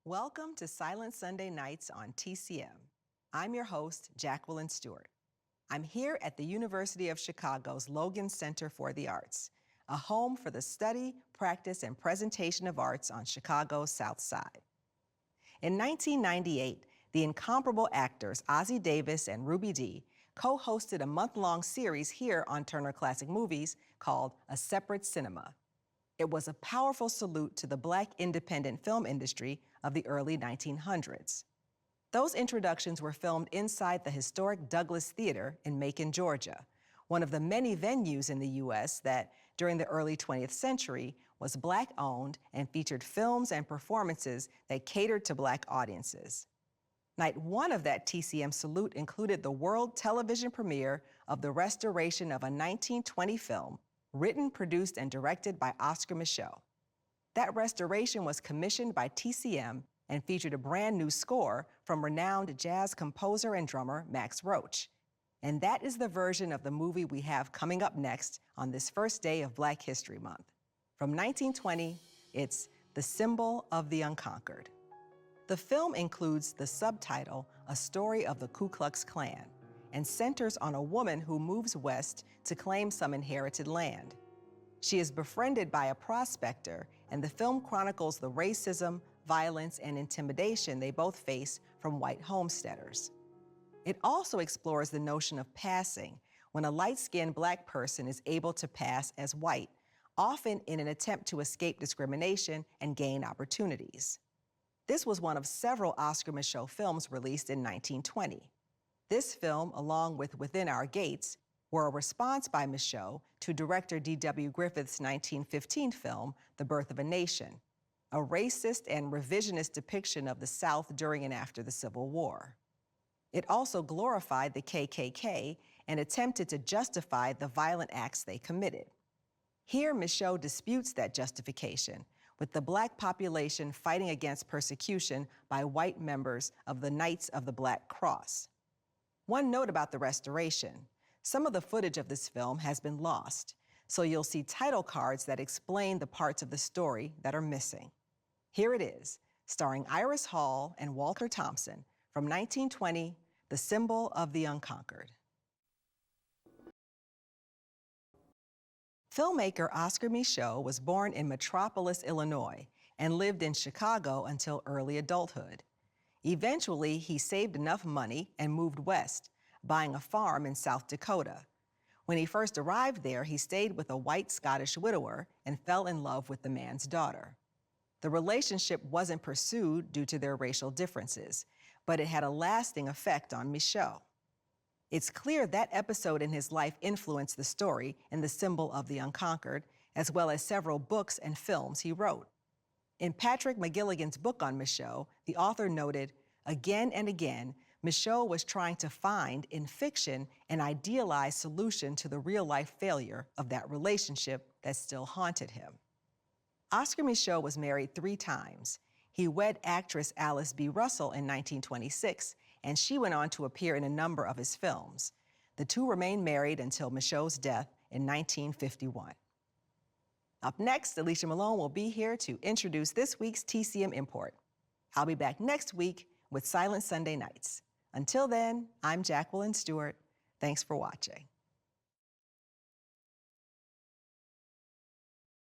Welcome to Silent Sunday Nights on TCM. I'm your host, Jacqueline Stewart. I'm here at the University of Chicago's Logan Center for the Arts, a home for the study, practice, and presentation of arts on Chicago's South Side. In 1998, the incomparable actors Ossie Davis and Ruby Dee co-hosted a month-long series here on Turner Classic Movies called A Separate Cinema. It was a powerful salute to the Black independent film industry of the early 1900s. Those introductions were filmed inside the historic Douglas Theater in Macon, Georgia, one of the many venues in the U.S. that, during the early 20th century, was Black-owned and featured films and performances that catered to Black audiences. Night one of that TCM salute included the world television premiere of the restoration of a 1920 film written, produced, and directed by Oscar Micheaux. That restoration was commissioned by TCM and featured a brand new score from renowned jazz composer and drummer Max Roach. And that is the version of the movie we have coming up next on this first day of Black History Month. From 1920, it's The Symbol of the Unconquered. The film includes the subtitle, A Story of the Ku Klux Klan, and centers on a woman who moves west to claim some inherited land. She is befriended by a prospector, and the film chronicles the racism, violence, and intimidation they both face from white homesteaders. It also explores the notion of passing, when a light-skinned Black person is able to pass as white, often in an attempt to escape discrimination and gain opportunities. This was one of several Oscar Micheaux films released in 1920. This film, along with Within Our Gates, were a response by Micheaux to director D.W. Griffith's 1915 film, The Birth of a Nation, a racist and revisionist depiction of the South during and after the Civil War. It also glorified the KKK and attempted to justify the violent acts they committed. Here, Micheaux disputes that justification, with the Black population fighting against persecution by white members of the Knights of the Black Cross. One note about the restoration: some of the footage of this film has been lost, so you'll see title cards that explain the parts of the story that are missing. Here it is, starring Iris Hall and Walter Thompson, from 1920, The Symbol of the Unconquered. Filmmaker Oscar Micheaux was born in Metropolis, Illinois, and lived in Chicago until early adulthood. Eventually, he saved enough money and moved west, buying a farm in South Dakota. When he first arrived there, he stayed with a white Scottish widower and fell in love with the man's daughter. The relationship wasn't pursued due to their racial differences, but it had a lasting effect on Micheaux. It's clear that episode in his life influenced the story in The Symbol of the Unconquered, as well as several books and films he wrote. In Patrick McGilligan's book on Micheaux, the author noted, again and again, Micheaux was trying to find in fiction an idealized solution to the real-life failure of that relationship that still haunted him. Oscar Micheaux was married 3 times. He wed actress Alice B. Russell in 1926, and she went on to appear in a number of his films. The two remained married until Micheaux's death in 1951. Up next, Alicia Malone will be here to introduce this week's TCM Import. I'll be back next week with Silent Sunday Nights. Until then, I'm Jacqueline Stewart. Thanks for watching.